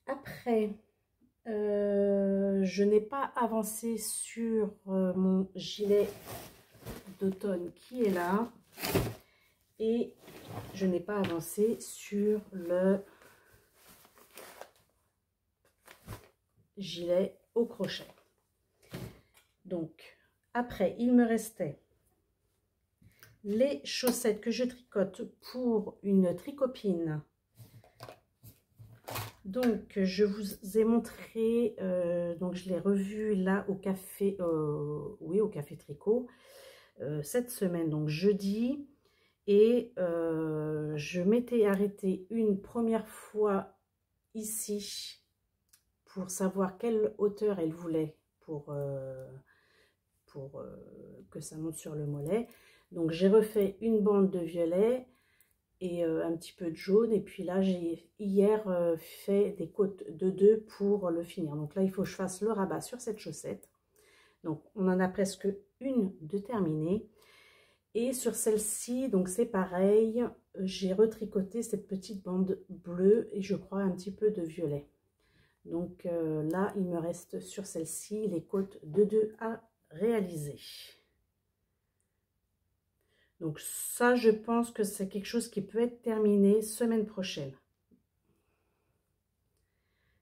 Après... je n'ai pas avancé sur mon gilet d'automne qui est là et je n'ai pas avancé sur le gilet au crochet. Donc après il me restait les chaussettes que je tricote pour une tricopine. Donc, je vous ai montré, donc je l'ai revu là au café, oui, au café tricot, cette semaine, donc jeudi. Et je m'étais arrêtée une première fois ici pour savoir quelle hauteur elle voulait pour que ça monte sur le mollet. Donc j'ai refait une bande de violet et un petit peu de jaune. Et puis là, j'ai hier fait des côtes de 2 pour le finir. Donc là, il faut que je fasse le rabat sur cette chaussette. Donc on en a presque une de terminée. Et sur celle-ci, donc c'est pareil, j'ai retricoté cette petite bande bleue et je crois un petit peu de violet. Donc là, il me reste sur celle-ci les côtes de 2 à réaliser. Donc ça, je pense que c'est quelque chose qui peut être terminé semaine prochaine.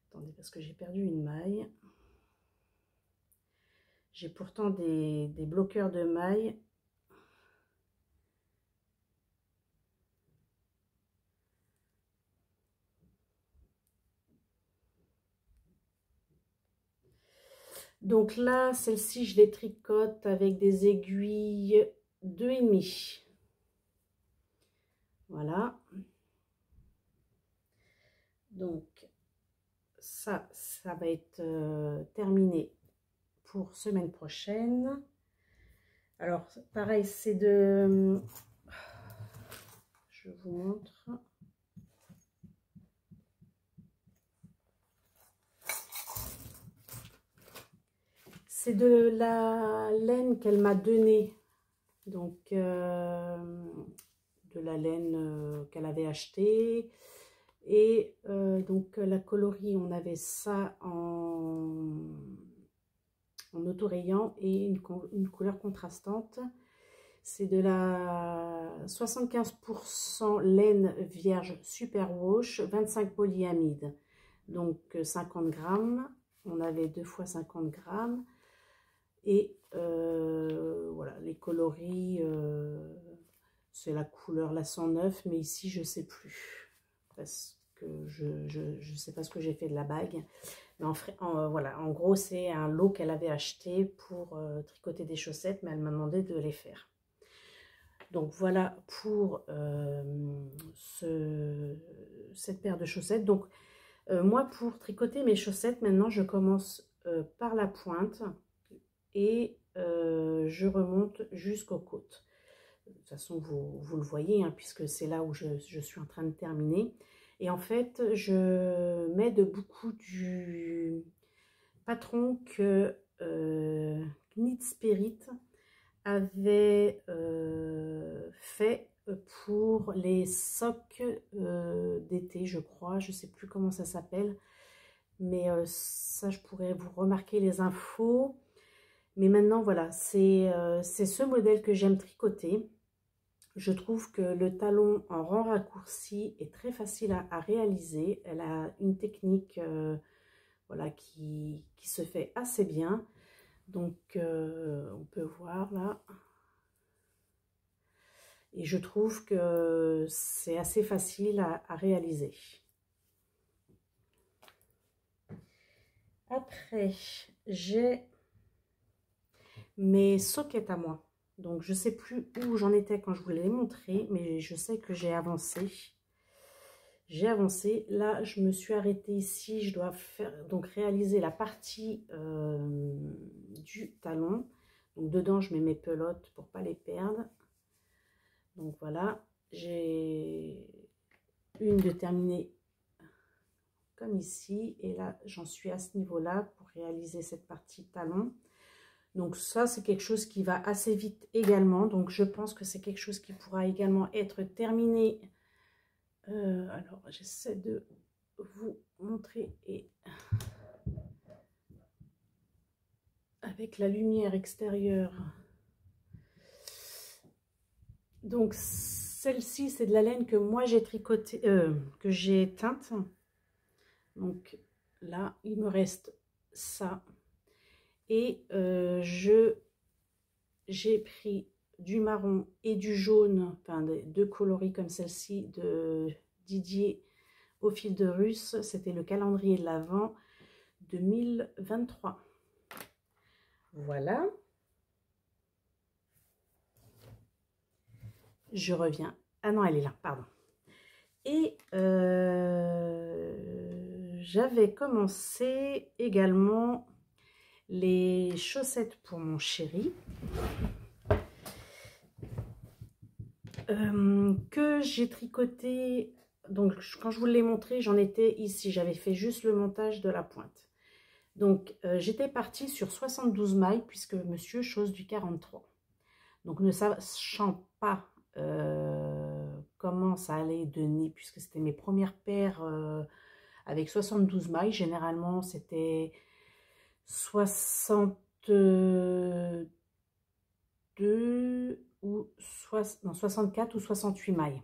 Attendez, parce que j'ai perdu une maille. J'ai pourtant des bloqueurs de mailles. Donc là, celle-ci, je les tricote avec des aiguilles 2,5. Voilà. Donc ça va être terminé pour semaine prochaine. Alors, pareil, c'est de... Je vous montre. C'est de la laine qu'elle m'a donnée. Donc, de la laine qu'elle avait achetée. Et donc, la coloris, on avait ça en autorayant et une couleur contrastante. C'est de la 75% laine vierge super wash, 25 polyamide. Donc 50 grammes. On avait 2 fois 50 grammes. Et voilà, les coloris, c'est la couleur la 109, mais ici je sais plus. Parce que je sais pas ce que j'ai fait de la bague. Mais voilà, en gros, c'est un lot qu'elle avait acheté pour tricoter des chaussettes, mais elle m'a demandé de les faire. Donc voilà pour cette paire de chaussettes. Donc moi, pour tricoter mes chaussettes, maintenant, je commence par la pointe et je remonte jusqu'aux côtes. De toute façon, vous le voyez, hein, puisque c'est là où je suis en train de terminer. Et en fait, je m'aide beaucoup du patron que Knit Spirit avait fait pour les socks d'été, je crois. Je ne sais plus comment ça s'appelle. Mais ça, je pourrais vous remarquer les infos. Mais maintenant, voilà, c'est ce modèle que j'aime tricoter. Je trouve que le talon en rang raccourci est très facile à réaliser. Elle a une technique voilà, qui se fait assez bien. Donc, on peut voir là. Et je trouve que c'est assez facile à réaliser. Après, j'ai mes sockets à moi. Donc, je ne sais plus où j'en étais quand je vous l'ai montré, mais je sais que j'ai avancé. J'ai avancé. Là, je me suis arrêtée ici. Je dois faire donc réaliser la partie du talon. Donc, dedans, je mets mes pelotes pour ne pas les perdre. Donc, voilà. J'ai une de terminée comme ici. Et là, j'en suis à ce niveau-là pour réaliser cette partie talon. Donc ça, c'est quelque chose qui va assez vite également. Donc je pense que c'est quelque chose qui pourra également être terminé. Alors, j'essaie de vous montrer et avec la lumière extérieure. Donc celle-ci, c'est de la laine que moi j'ai tricotée, que j'ai teinte. Donc là, il me reste ça. Et j'ai pris du marron et du jaune, enfin deux coloris comme celle-ci de Didier au fil de russe. C'était le calendrier de l'Avent 2023. Voilà. je reviens. Ah non, elle est là, pardon. Et j'avais commencé également les chaussettes pour mon chéri. Que j'ai tricoté. Donc, quand je vous l'ai montré, j'en étais ici. J'avais fait juste le montage de la pointe. Donc, j'étais partie sur 72 mailles puisque monsieur chose du 43. Donc, ne sachant pas comment ça allait donner, puisque c'était mes premières paires avec 72 mailles. Généralement, c'était 62 ou non, 64 ou 68 mailles.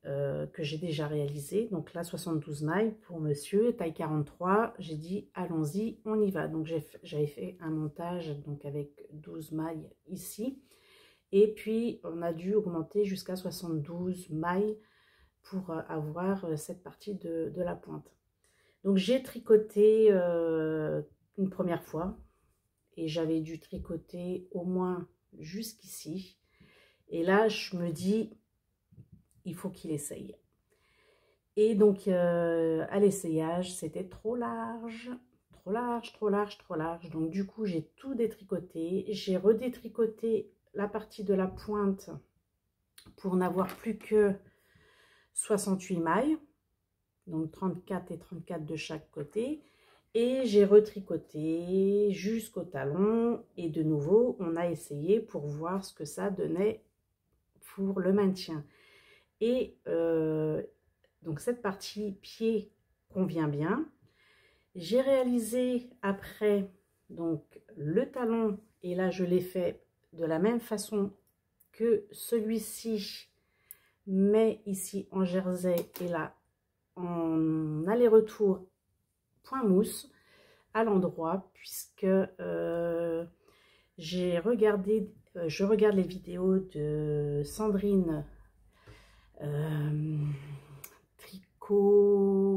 Que j'ai déjà réalisé. Donc là, 72 mailles pour monsieur, taille 43. J'ai dit, allons-y, on y va. Donc j'avais fait un montage donc avec 12 mailles ici. Et puis, on a dû augmenter jusqu'à 72 mailles pour avoir cette partie de la pointe. Donc, j'ai tricoté une première fois. Et j'avais dû tricoter au moins jusqu'ici. Et là, je me dis, il faut qu'il essaye. Et donc, à l'essayage, c'était trop large, trop large, trop large, trop large. Donc, du coup, j'ai tout détricoté. J'ai redétricoté la partie de la pointe pour n'avoir plus que 68 mailles. Donc, 34 et 34 de chaque côté. Et j'ai retricoté jusqu'au talon. Et de nouveau, on a essayé pour voir ce que ça donnait pour le maintien. Et donc cette partie pied convient bien. J'ai réalisé après donc le talon et là je l'ai fait de la même façon que celui-ci, mais ici en jersey et là en aller-retour point mousse à l'endroit, puisque j'ai regardé, je regarde les vidéos de Sandrine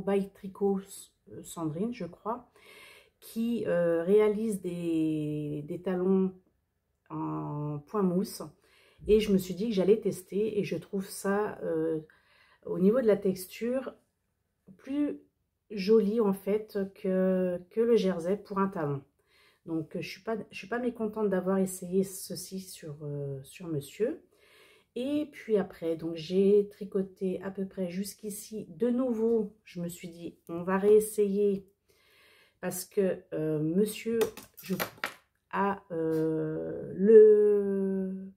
by Tricot Sandrine, je crois, qui réalise des talons en point mousse. Et je me suis dit que j'allais tester et je trouve ça, au niveau de la texture, plus joli en fait que le jersey pour un talon. Donc je suis pas mécontente d'avoir essayé ceci sur monsieur. Et puis après, donc j'ai tricoté à peu près jusqu'ici. De nouveau, je me suis dit, on va réessayer parce que monsieur a le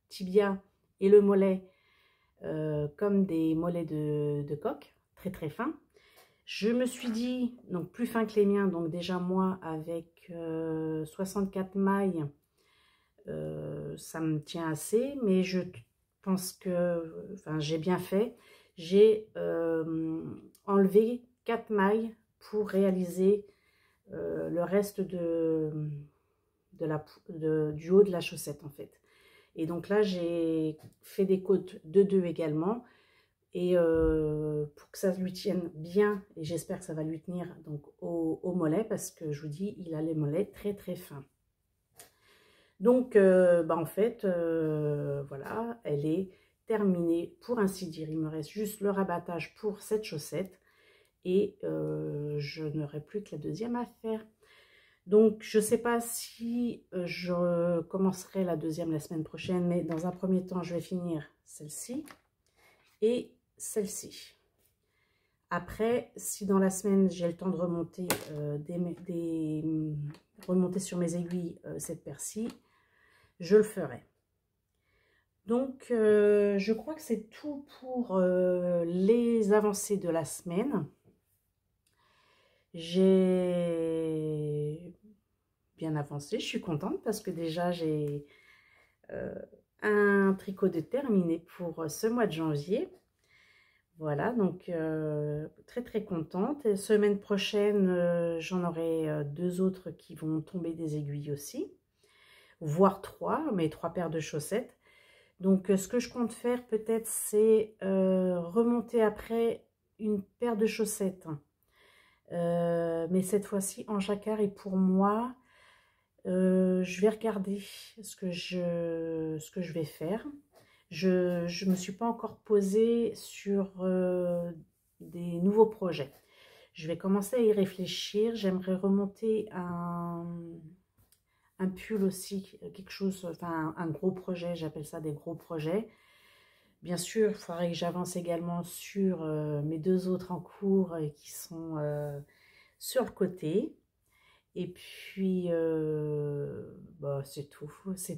tibia et le mollet comme des mollets de coq, très très fins. Je me suis dit, donc plus fin que les miens, donc déjà moi avec 64 mailles, ça me tient assez, mais je pense que j'ai bien fait. J'ai enlevé 4 mailles pour réaliser le reste du haut de la chaussette en fait. Et donc là, j'ai fait des côtes de 2 également. Et pour que ça lui tienne bien, et j'espère que ça va lui tenir donc au mollet, parce que je vous dis, il a les mollets très très fins. Donc, en fait, voilà, elle est terminée pour ainsi dire. Il me reste juste le rabattage pour cette chaussette et je n'aurai plus que la deuxième à faire. Donc, je ne sais pas si je commencerai la deuxième la semaine prochaine, mais dans un premier temps, je vais finir celle-ci et celle-ci. Après, si dans la semaine, j'ai le temps de remonter, remonter sur mes aiguilles cette paire-ci, je le ferai. Donc, je crois que c'est tout pour les avancées de la semaine. J'ai bien avancé, je suis contente parce que déjà, j'ai un tricot de terminé pour ce mois de janvier. Voilà, donc très très contente. Et semaine prochaine, j'en aurai 2 autres qui vont tomber des aiguilles aussi, voire 3, mais 3 paires de chaussettes. Donc ce que je compte faire peut-être, c'est remonter après une paire de chaussettes. Mais cette fois-ci en jacquard, et pour moi, je vais regarder ce que je vais faire. Je ne me suis pas encore posée sur des nouveaux projets. Je vais commencer à y réfléchir. J'aimerais remonter un pull aussi, quelque chose, enfin un gros projet, j'appelle ça des gros projets. Bien sûr, il faudrait que j'avance également sur mes deux autres en cours qui sont sur le côté. Et puis, bah, c'est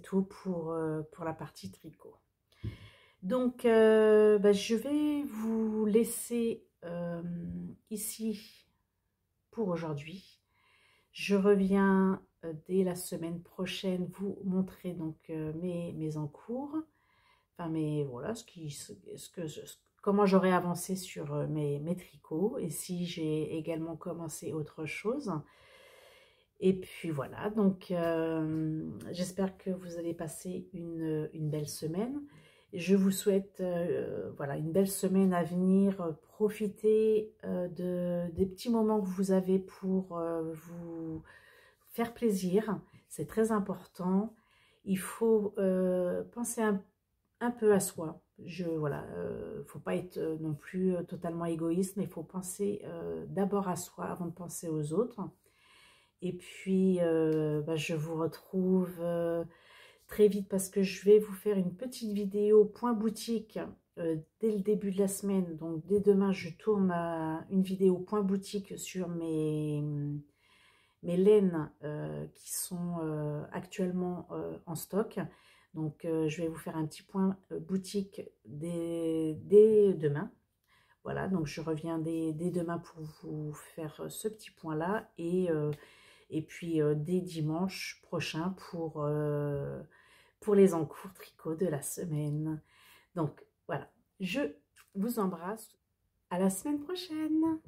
tout pour la partie tricot. Donc, bah, je vais vous laisser ici pour aujourd'hui. Je reviens dès la semaine prochaine vous montrer donc mes encours. Enfin, voilà, comment j'aurais avancé sur mes tricots et si j'ai également commencé autre chose. Et puis voilà, donc j'espère que vous allez passer une belle semaine. Je vous souhaite voilà, une belle semaine à venir. Profitez des petits moments que vous avez pour vous faire plaisir. C'est très important. Il faut penser un peu à soi. Voilà, faut pas être non plus totalement égoïste, mais il faut penser d'abord à soi avant de penser aux autres. Et puis, bah, je vous retrouve très vite parce que je vais vous faire une petite vidéo point boutique dès le début de la semaine. Donc, dès demain, je tourne une vidéo point boutique sur mes laines qui sont actuellement en stock. Donc, je vais vous faire un petit point boutique dès demain. Voilà, donc je reviens dès demain pour vous faire ce petit point-là. Et puis, dès dimanche prochain pour les encours tricot de la semaine. Donc, voilà, je vous embrasse. À la semaine prochaine.